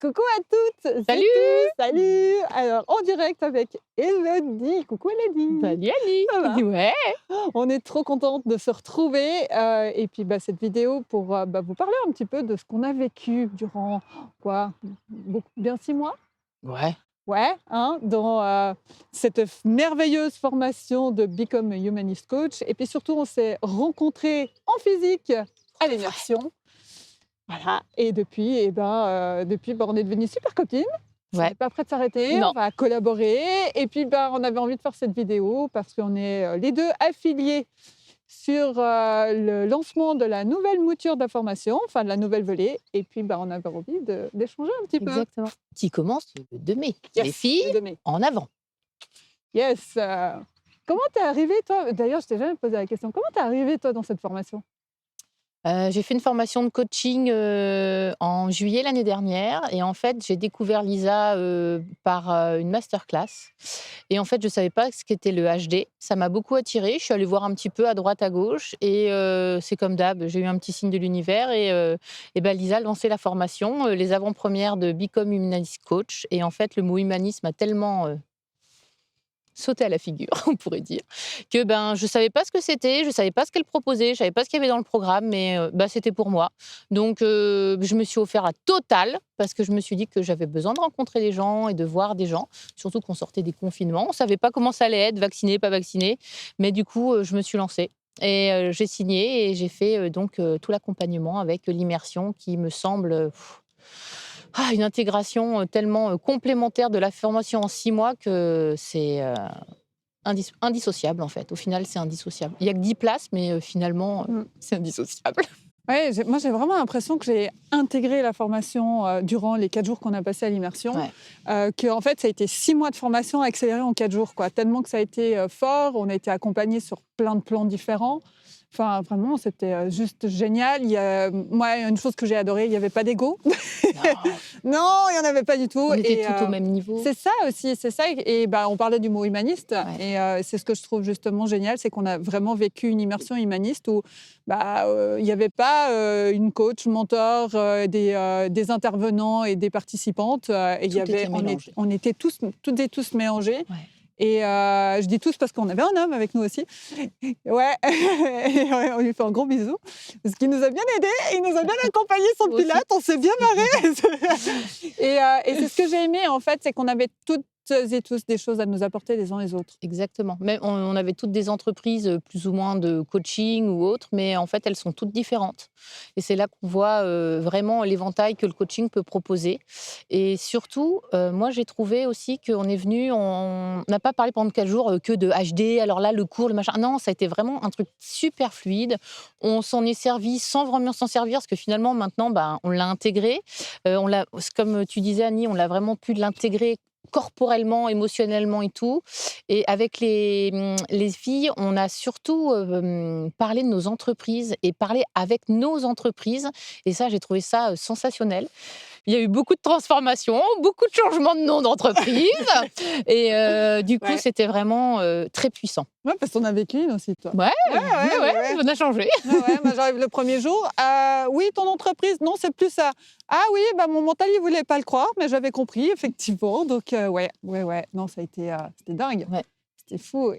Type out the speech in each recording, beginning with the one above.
Coucou à toutes, c'est Salut! salut! Alors en direct avec Élodie. Coucou Élodie, Salut Annie! ça va? Ouais, On est trop contente de se retrouver, et puis, cette vidéo pour, vous parler un petit peu de ce qu'on a vécu durant quoi? Bien 6 mois? ouais, Ouais, hein, dans, cette merveilleuse formation de Become a Humanist Coach et puis surtout on s'est rencontrés en physique à l'immersion. Voilà et depuis on est devenues super copines. On ouais. n'est pas prêt de s'arrêter, on Non, va collaborer et puis, on avait envie de faire cette vidéo parce qu'on est, les 2 affiliés sur, le lancement de la nouvelle mouture de la formation, enfin de la nouvelle volée et puis, on avait envie d'échanger un petit peu. exactement. Qui commence le 2 mai. Les Yes, filles, le 2 mai. en avant. Yes, comment t'es arrivée toi? D'ailleurs, je t'ai jamais posé la question. Comment t'es arrivée toi dans cette formation? J'ai fait une formation de coaching, en juillet l'année dernière et en fait, j'ai découvert Lisa, par, une masterclass et en fait, je ne savais pas ce qu'était le HD. Ça m'a beaucoup attirée. Je suis allée voir un petit peu à droite, à gauche et c'est comme d'hab, j'ai eu un petit signe de l'univers et Lisa lançait la formation, les avant-premières de Become Humanist Coach et en fait, le mot humanisme a tellement, sauté à la figure, on pourrait dire, que je savais pas ce que c'était, je savais pas ce qu'elle proposait, je savais pas ce qu'il y avait dans le programme, mais c'était pour moi. Donc je me suis offert la totale parce que je me suis dit que j'avais besoin de rencontrer des gens et de voir des gens, surtout qu'on sortait des confinements. On savait pas comment ça allait être, vacciné, pas vacciné, mais du coup, je me suis lancée. Et j'ai signé et j'ai fait tout l'accompagnement avec l'immersion qui me semble une intégration tellement complémentaire de la formation en 6 mois que c'est indissociable en fait. Au final, c'est indissociable. Il y a que 10 places, mais finalement, Mmh. c'est indissociable. Ouais, j'ai vraiment l'impression que j'ai intégré la formation, durant les 4 jours qu'on a passés à l'immersion, Ouais. qu'en fait ça a été 6 mois de formation accélérée en 4 jours, quoi. Tellement que ça a été, fort, on a été accompagnés sur plein de plans différents. Enfin vraiment c'était, juste génial. Moi, une chose que j'ai adorée, il n'y avait pas d'ego. Non, Non, il y en avait pas du tout on était et toutes au même niveau. c'est ça aussi, c'est ça et on parlait du mot humaniste Ouais. et c'est ce que je trouve justement génial, c'est qu'on a vraiment vécu une immersion humaniste où, il n'y avait pas, une coach, mentor, des intervenants et des participantes, et il y Tout avait était mélangé. on était tous toutes et tous mélangés Ouais. et je dis tous parce qu'on avait un homme avec nous aussi. Ouais, et ouais, on lui fait un gros bisou parce qu'il nous a bien aidés, il nous a bien accompagnés sur le Moi aussi. pilates, on s'est bien marrés. Et c'est ce que j'ai aimé en fait, c'est qu'on avait toutes et tous des choses à nous apporter les uns les autres. Exactement. Mais on avait toutes des entreprises, plus ou moins de coaching ou autres, mais en fait, elles sont toutes différentes. Et c'est là qu'on voit, vraiment l'éventail que le coaching peut proposer. Et surtout, moi, j'ai trouvé aussi qu'on est venu on n'a pas parlé pendant 4 jours, que de HD, alors là, le cours, le machin. Non, ça a été vraiment un truc super fluide. On s'en est servi sans vraiment s'en servir, parce que finalement, maintenant, on l'a intégré. On l'a comme tu disais, Annie, on l'a vraiment pu l'intégrer corporellement, émotionnellement et tout. Et avec les filles, on a surtout, parlé de nos entreprises et parlé avec nos entreprises et ça, j'ai trouvé ça, sensationnel. Il y a eu beaucoup de transformations, beaucoup de changements de nom d'entreprise et du coup, Ouais. c'était vraiment, très puissant. Ouais, parce qu'on a vécu une aussi, toi. Ouais, Ouais, ouais, ouais, ouais. on a changé. Ouais, ouais, moi j'arrive le premier jour. Oui, ton entreprise, non, c'est plus ça. Ah oui, mon mental, il voulait pas le croire, mais j'avais compris, effectivement. Donc, ouais, ouais, ouais. Non, ça a été, c'était dingue. Ouais, C'était fou.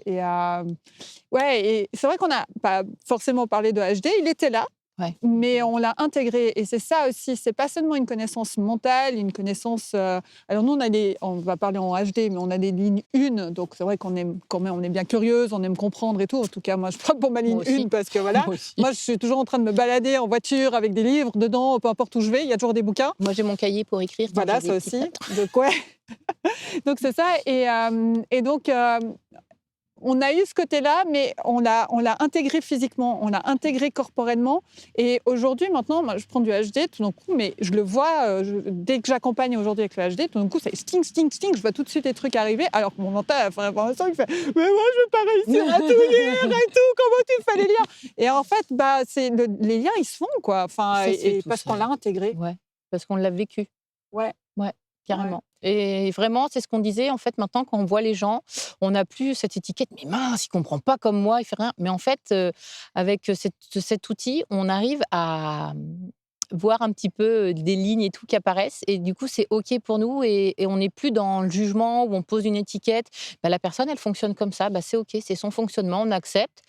Ouais, et c'est vrai qu'on n'a pas forcément parlé de HD, il était là. ouais. Mais on l'a intégré et c'est ça aussi, c'est pas seulement une connaissance mentale, une connaissance, alors nous on va parler en HD, mais on a des lignes 1, donc c'est vrai qu'on aime quand même on est bien curieuse, on aime comprendre et tout. En tout cas, moi je prends pour ma ligne Moi aussi. 1 parce que voilà, Moi aussi. moi je suis toujours en train de me balader en voiture avec des livres dedans, peu importe où je vais, il y a toujours des bouquins. Moi, j'ai mon cahier pour écrire quand Voilà, j'ai des ça petites aussi. notes. Donc ouais, donc c'est ça et donc on a eu ce côté-là, mais on l'a intégré physiquement, on l'a intégré corporellement. Et aujourd'hui, maintenant, moi, je prends du HD tout d'un coup, mais je le vois, dès que j'accompagne aujourd'hui avec le HD, tout d'un coup, ça sting, sting, sting, je vois tout de suite les trucs arriver, alors que mon mental, à la fin de la formation, il fait « Mais moi, je ne veux pas réussir à tout lire et tout, comment tu fais les liens ?» Et en fait, les liens, ils se font, quoi. Enfin, Ça se fait et tout parce qu'on seul. l'a intégré. Ouais, parce qu'on l'a vécu. Ouais, Ouais, ouais. carrément. Et vraiment, c'est ce qu'on disait, en fait, maintenant, quand on voit les gens, on n'a plus cette étiquette: «Mais mince, il comprend pas comme moi, il fait rien». Mais en fait, avec cet outil, on arrive à, voir un petit peu des lignes et tout qui apparaissent. Et du coup, c'est OK pour nous et on n'est plus dans le jugement où on pose une étiquette. Bah, la personne, elle fonctionne comme ça. Bah, c'est OK, c'est son fonctionnement, on accepte.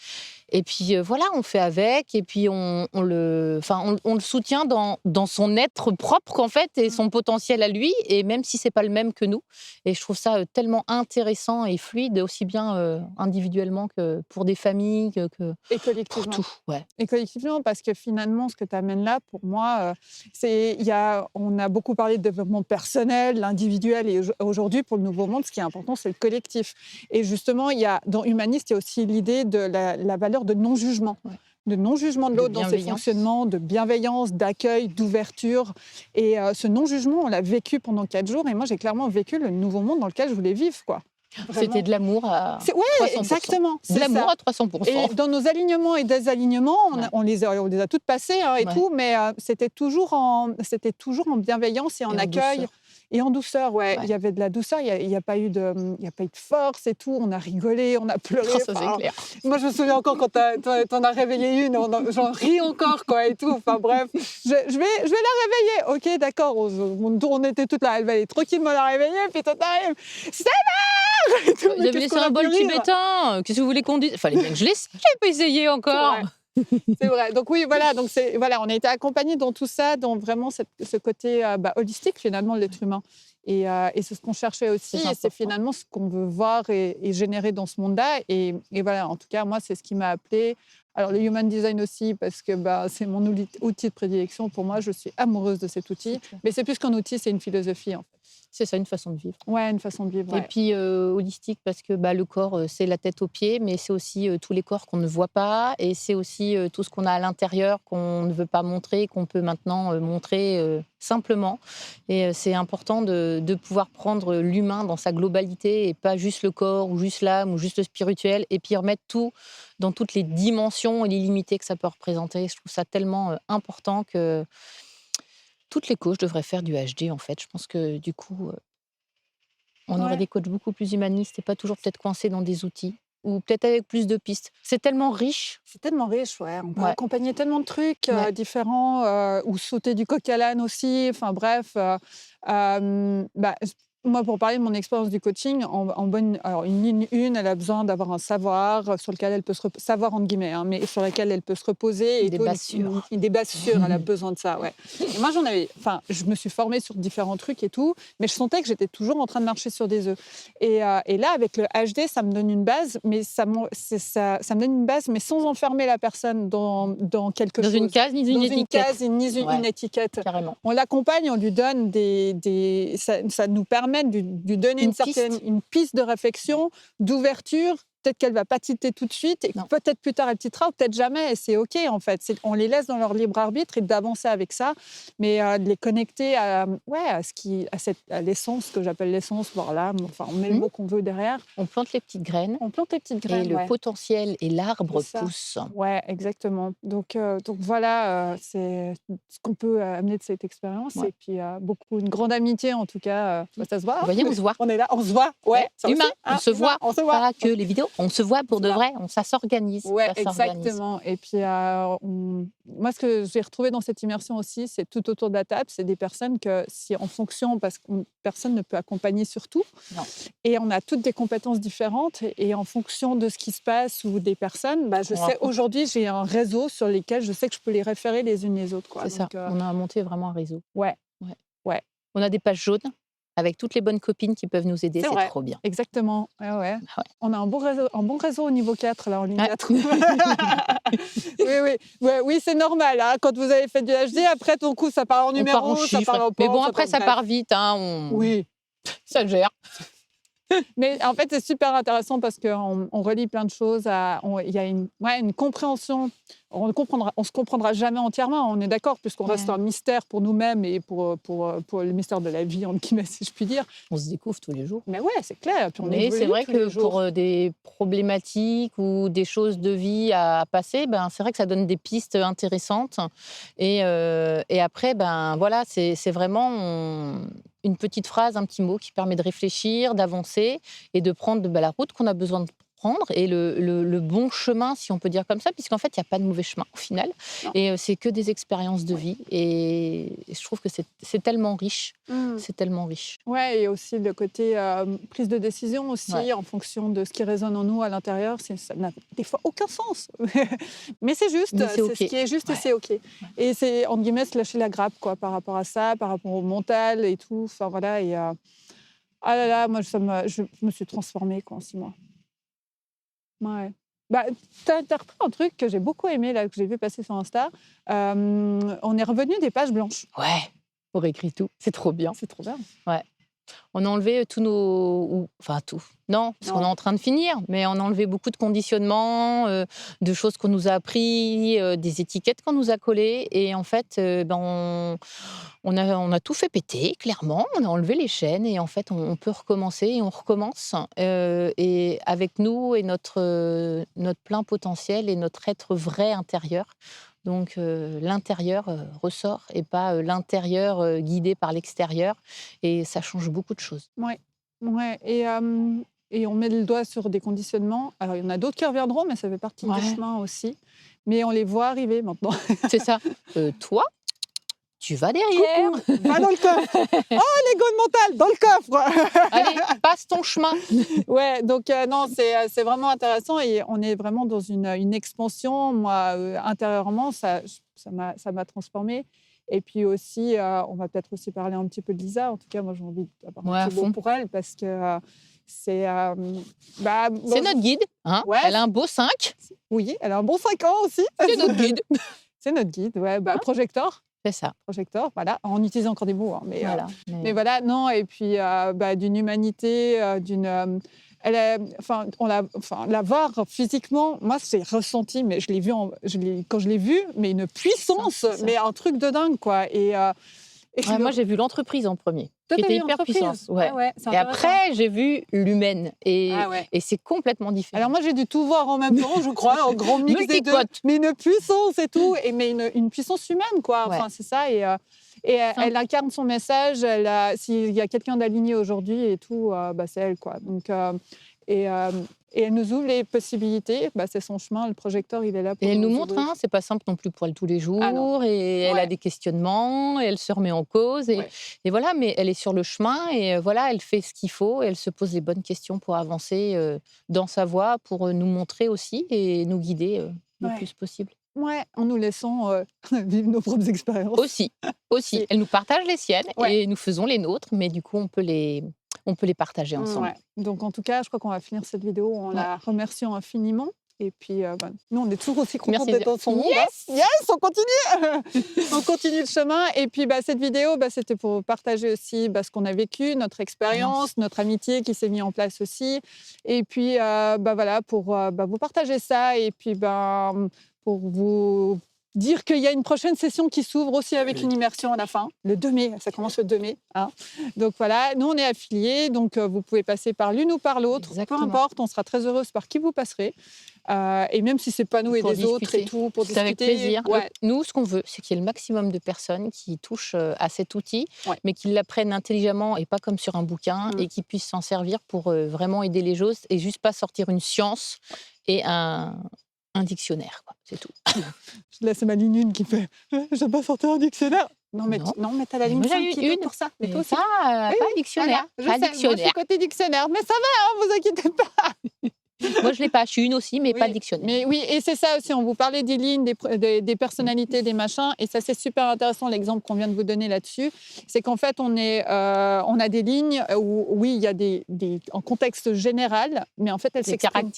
Et puis voilà, on fait avec et puis on le soutient dans son être propre en fait et son potentiel à lui et même si c'est pas le même que nous. Et je trouve ça tellement intéressant et fluide aussi bien individuellement que pour des familles Et pour collectivement. tout. Ouais, Et collectivement, parce que finalement, ce que tu amènes là, pour moi, on a beaucoup parlé de développement personnel, l'individuel, et aujourd'hui, pour le Nouveau Monde, ce qui est important, c'est le collectif. Et justement, dans Humaniste, il y a aussi l'idée de la valeur de non-jugement. ouais. De non-jugement de De l'autre dans ses bienveillance. fonctionnements, de bienveillance, d'accueil, d'ouverture. Et ce non-jugement, on l'a vécu pendant 4 jours. Et moi, j'ai clairement vécu le nouveau monde dans lequel je voulais vivre, quoi. C'était Vraiment. de l'amour à Ouais, 300%. exactement, De c'est l'amour ça. à 300%. Et dans nos alignements et désalignements, Ouais, on les a toutes passées hein, et ouais, tout, mais c'était toujours en bienveillance et en et en accueil douceur. et en douceur. Ouais, il Ouais. y avait de la douceur, il y a pas eu il y a pas eu de force et tout. On a rigolé, on a Oh, pleuré. ça c'est Enfin, clair. moi, je me souviens encore quand t'en as réveillé une, j'en ris encore quoi et tout. Enfin bref, je vais la réveiller. Ok, d'accord. On était toutes là. Elle va aller tranquillement la réveiller, puis toi t'arrives. C'est mère et tout. Ils Mais avaient qu'est-ce laissé qu'on un a pu bol rire. tibétain. Qu'est-ce que vous voulez qu'on dise? Fallait bien que je l'essaye. J'ai pas essayé C'est encore. vrai. C'est vrai. Donc oui, voilà. Donc voilà, on a été accompagnés dans tout ça, dans vraiment ce côté holistique finalement de l'être humain. Et c'est ce qu'on cherchait aussi, C'est et c'est important. finalement ce qu'on veut voir et générer dans ce monde-là. Et voilà, en tout cas, moi, c'est ce qui m'a appelé. Alors le human design aussi, parce que c'est mon outil de prédilection. Pour moi, je suis amoureuse de cet C'est outil. clair. Mais c'est plus qu'un outil, c'est une philosophie, en fait. C'est ça, une façon de vivre. Ouais, une façon de vivre. Et Ouais. puis holistique parce que le corps, c'est la tête aux pieds, mais c'est aussi tous les corps qu'on ne voit pas et c'est aussi tout ce qu'on a à l'intérieur qu'on ne veut pas montrer, qu'on peut maintenant montrer simplement. Et c'est important de pouvoir prendre l'humain dans sa globalité et pas juste le corps ou juste l'âme ou juste le spirituel et puis remettre tout dans toutes les dimensions et l'illimité que ça peut représenter. Je trouve ça tellement important que toutes les coachs devraient faire du HD en fait. Je pense que du coup, on aurait Ouais. des coachs beaucoup plus humanistes et pas toujours peut-être coincés dans des outils ou peut-être avec plus de pistes. C'est tellement riche. C'est tellement riche, ouais. On peut Ouais, accompagner tellement de trucs ouais. différents, ou sauter du coq à l'âne aussi. Enfin bref, moi, pour parler de mon expérience du coaching, alors une ligne 1, elle a besoin d'avoir un savoir sur lequel elle peut savoir entre guillemets, hein, mais sur lequel elle peut se reposer. Et Des tout, bases sûres. des bases sûres, elle a besoin de ça, ouais. Et moi, je me suis formée sur différents trucs et tout, mais je sentais que j'étais toujours en train de marcher sur des œufs. Et là, avec le HD, ça me donne une base, mais ça me donne une base, mais sans enfermer la personne dans quelque Dans une chose. case, ni une Dans une étiquette. case, ni Ouais, une étiquette. carrément. On l'accompagne, on lui donne ça nous permet de lui donner Une piste. une piste de réflexion, d'ouverture. Peut-être qu'elle va pas tilter tout de suite, et Non. peut-être plus tard elle tiltera, ou peut-être jamais, et c'est OK en fait. On les laisse dans leur libre arbitre et d'avancer avec ça, mais de les connecter à l'essence, que j'appelle l'essence, voire l'âme, enfin on met le Hmm. mot qu'on veut derrière. On plante les petites graines On plante les petites et graines, le ouais. potentiel et l'arbre C'est ça. pousse. Ouais, exactement. Donc voilà, c'est ce qu'on peut amener de cette expérience. Ouais. Et puis une grande amitié en tout cas. Ça se voit. Vous voyez, on se voit. On est là, on se voit. Ouais, ça aussi, Humain, on hein, se humain, voit. on se voit. Pas que les vidéos, on se voit pour de voit. vrai. Ça s'organise. Ouais, Ça s'organise. exactement. Et puis moi, ce que j'ai retrouvé dans cette immersion aussi, c'est tout autour de la table, c'est des personnes que si en fonction, parce que personne ne peut accompagner sur tout, Non. et on a toutes des compétences différentes, et en fonction de ce qui se passe ou des personnes, je On sais rencontre. aujourd'hui j'ai un réseau sur lesquels je sais que je peux les référer les unes les autres, quoi. C'est ça. Donc On a monté vraiment un réseau. ouais, Ouais. ouais, On a des pages jaunes avec toutes les bonnes copines qui peuvent nous aider. c'est C'est vrai. trop bien. Exactement. Ouais, ouais. Ouais. On a un bon réseau au niveau 4 là en ligne Ouais. 4. Oui, c'est normal. Hein. Quand vous avez fait du HD, après ton coup ça part en On numéro, part en ça chiffres. part en Mais points, bon, après, ça bref. part vite. Hein, Oui. Ça gère. Mais en fait, c'est super intéressant parce qu'on relie plein de choses. Il y a une compréhension. On se comprendra jamais entièrement, on est d'accord, puisqu'on reste un mystère pour nous-mêmes et pour le mystère de la vie, entre guillemets, si je puis dire. On se découvre tous les jours. Mais ouais, c'est clair. Puis on Mais c'est évolue vrai tous les que jours. pour des problématiques ou des choses de vie à passer, c'est vrai que ça donne des pistes intéressantes. Et après, voilà, c'est vraiment une petite phrase, un petit mot qui permet de réfléchir, d'avancer et de prendre la route qu'on a besoin de prendre et le bon chemin, si on peut dire comme ça, puisqu'en fait, il n'y a pas de mauvais chemin au final. Non. Et c'est que des expériences de vie. Et je trouve que c'est tellement riche. Mm. C'est tellement riche. Ouais, et aussi le côté prise de décision aussi, Ouais. en fonction de ce qui résonne en nous à l'intérieur, ça n'a des fois aucun sens. Mais c'est juste, Mais c'est c'est OK. ce qui est juste et Ouais. c'est OK. Et c'est, entre guillemets, se lâcher la grappe quoi, par rapport à ça, par rapport au mental et tout. Enfin voilà, et ah là là, moi je me suis transformée quoi, en 6 mois. Ouais. Bah, t'as repris un truc que j'ai beaucoup aimé, là, que j'ai vu passer sur Insta. On est revenu des pages blanches. Ouais. On réécrit tout. C'est trop bien. C'est trop bien. Ouais. On a enlevé tous nos... Enfin, tout. Non, parce qu'on est Non. en train de finir, mais on a enlevé beaucoup de conditionnements, de choses qu'on nous a appris, des étiquettes qu'on nous a collées. Et en fait, on a tout fait péter, clairement. On a enlevé les chaînes et en fait, on peut recommencer et on recommence. Et avec nous et notre plein potentiel et notre être vrai intérieur. Donc l'intérieur ressort et pas l'intérieur guidé par l'extérieur. Et ça change beaucoup de choses. Ouais. Ouais. Et on met le doigt sur des conditionnements. Alors, il y en a d'autres qui reviendront, mais ça fait partie du Ouais. chemin aussi. Mais on les voit arriver maintenant. C'est ça. Toi, tu vas derrière. Coucou, va dans le coffre. Oh, l'ego mental, dans le coffre. Allez, passe ton chemin. Ouais, donc non, c'est vraiment intéressant et on est vraiment dans une expansion. Moi, intérieurement, ça m'a transformée. Et puis aussi, on va peut-être aussi parler un petit peu de Lisa. En tout cas, moi, j'ai envie d'avoir Ouais, un à petit mot fond. pour elle parce que c'est... C'est notre guide. Hein. Ouais. Elle a un beau 5. Oui, elle a un bon 5 ans aussi. C'est notre guide. C'est notre guide, ouais. Bah, Hein. projecteur, C'est ça. Voilà. En utilisant encore des mots, hein, mais Voilà. mais voilà, non, et puis d'une humanité, elle est, la voir physiquement, moi, c'est ressenti, mais je l'ai vu, quand je l'ai vue, mais une puissance, C'est ça. mais un truc de dingue, quoi. Ouais, moi, j'ai vu l'entreprise en premier, Toi, qui t'as était vu hyper l'entreprise. puissante. Ouais. Ouais, c'est Et intéressant. après, j'ai vu l'humaine. Et c'est complètement différent. Alors moi, j'ai dû tout voir en même temps, je crois, en grand mix des deux. Multipote. Mais une puissance et tout, mais une puissance humaine, quoi. Ouais. Enfin, c'est ça. Et elle incarne son message. S'il y a quelqu'un d'aligné aujourd'hui et tout, c'est elle, quoi. Donc, et elle nous ouvre les possibilités. C'est son chemin. Le projecteur, il est là pour Et elle nous nous montre, ouvrir. c'est pas simple non plus pour elle tous les jours. Ah non. Et elle Ouais. a des questionnements, et elle se remet en cause. Ouais. Et voilà, mais elle est sur le chemin et voilà, elle fait ce qu'il faut. Et elle se pose les bonnes questions pour avancer dans sa voie, pour nous montrer aussi et nous guider le Ouais. plus possible. Ouais, en nous laissant vivre nos propres expériences. Aussi. C'est- Elle nous partage les siennes Ouais. et nous faisons les nôtres, mais du coup, on peut les partager ensemble. Ouais. Donc, en tout cas, je crois qu'on va finir cette vidéo en la remerciant infiniment. Et puis, nous, on est toujours aussi contents Merci d'être dans son monde. Yes. Hein. Yes, on continue. On continue le chemin. Et puis, cette vidéo, c'était pour partager aussi ce qu'on a vécu, notre expérience, notre amitié qui s'est mise en place aussi. Et puis, voilà, pour vous partager ça. Et puis, pour vous dire qu'il y a une prochaine session qui s'ouvre aussi avec une immersion à la fin, le 2 mai, ça commence le 2 mai. Hein. Donc voilà, nous on est affiliés, donc vous pouvez passer par l'une ou par l'autre, Exactement. peu importe, on sera très heureuse par qui vous passerez. Et même si c'est pas nous et Pour des autres et discuter. tout, pour C'est avec discuter. plaisir. Ouais. Nous, ce qu'on veut, c'est qu'il y ait le maximum de personnes qui touchent à cet outil, Ouais. mais qui l'apprennent intelligemment et pas comme sur un bouquin, et qui puissent s'en servir pour vraiment aider les choses et juste pas sortir une science et un dictionnaire, quoi. C'est tout. Là, c'est ma ligne 1 qui fait j'aime pas sortir un dictionnaire. Non, mais t'as la ligne Moi, 5 j'ai qui est une pour ça. Mais Mais toi aussi. pas dictionnaire. Voilà, Pas je sais, moi, je suis côté dictionnaire, mais ça va, hein, vous inquiétez pas. Moi, je l'ai pas. Je suis une aussi, mais pas Oui, dictionnaire. Mais oui, et c'est ça aussi, on vous parlait des lignes, des personnalités, des machins, et ça c'est super intéressant l'exemple qu'on vient de vous donner là-dessus, c'est qu'en fait on a des lignes où oui il y a en contexte général, mais en fait elles Des s'expriment.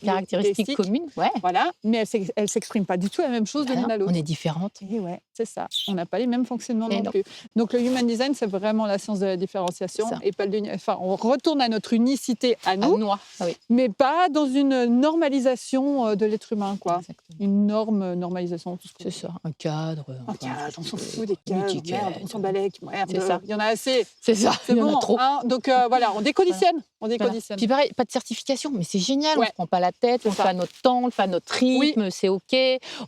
caractéristiques communes. Ouais. Voilà, mais elles s'expriment pas du tout la même chose de l'une à Voilà, l'autre. on est différentes. Et ouais, c'est ça. On n'a pas les mêmes fonctionnements Et non non. plus. Donc le human design, c'est vraiment la science de la différenciation C'est ça. et pas on retourne à notre unicité à nous, Noix. Ah oui. mais pas dans une normalisation de l'être humain, quoi. Exactement. Une normalisation, tout ce qu'on C'est ça. Un cadre. Un cadre, on s'en fout des cadres, l'étiquette. merde, on s'en balèque, merde. C'est ça. Il y en a assez, C'est ça. c'est Il y en bon. a trop. Hein. Donc voilà, on déconditionne. On Voilà. déconditionne. Puis pareil, pas de certification, mais c'est génial. On Ouais. se prend pas la tête, on le ça. fait à notre temps, on le fait à notre rythme, c'est ok.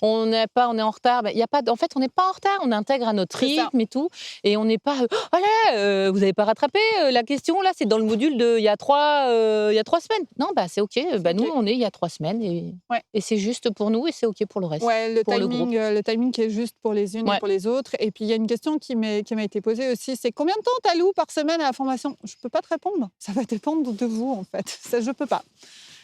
On est en retard. Il y a pas. En fait, on n'est pas en retard. On intègre à notre C'est ça. rythme et tout, et on n'est pas. Oh là, vous n'avez pas rattrapé la question là. C'est dans le module de il y a 3 semaines. Non, c'est ok. acheter. Nous, OK. on est il y a 3 semaines Ouais. et c'est juste pour nous et c'est OK pour le reste, Ouais, pour le groupe. le timing qui est juste pour les unes et Ouais. pour les autres. Et puis, il y a une question qui m'a été posée aussi, c'est: «Combien de temps tu alloues par semaine à la formation?» Je peux pas te répondre. Ça va dépendre de vous, en fait. Ça, je peux pas.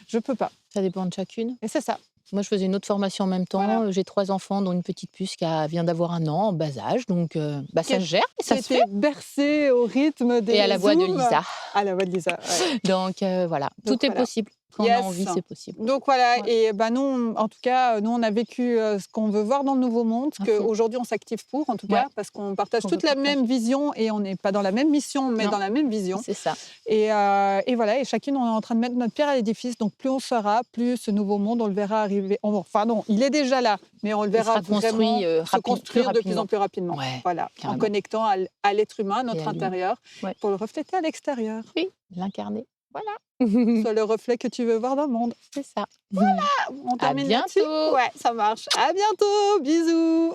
Je peux pas. Ça dépend de chacune. Et c'est ça. Moi, je faisais une autre formation en même temps. Voilà. J'ai 3 enfants, dont une petite puce vient d'avoir 1 an, en bas âge. Donc, Qui ça se gère et qui ça se fait. était bercée au rythme Et à des la voix de Zooms. Lisa. À la voix de Lisa, ouais. Donc, voilà, Donc tout est voilà. possible. Quand on a Yes. envie, c'est possible. Donc voilà, Ouais. et nous, en tout cas, nous, on a vécu ce qu'on veut voir dans le nouveau monde, ce À fond. qu'aujourd'hui on s'active pour, en tout Ouais. cas, parce qu'on partage Qu'on toute veut la partager. même vision et on n'est pas dans la même mission, mais Non. dans la même vision. C'est ça. Et voilà, et chacune, on est en train de mettre notre pierre à l'édifice. Donc plus on sera, plus ce nouveau monde, on le verra arriver. Enfin non, il est déjà là, mais on le verra sera construit, vraiment se plus construire de plus en rapidement. plus rapidement. Ouais, Voilà, en carrément. connectant à l'être humain, Et notre à lui. intérieur, Ouais. pour le refléter à l'extérieur. Oui, l'incarner. Voilà. Soit le reflet que tu veux voir dans le monde. C'est ça. On À termine là-dessus? bientôt. Ouais, ça marche. À bientôt, bisous.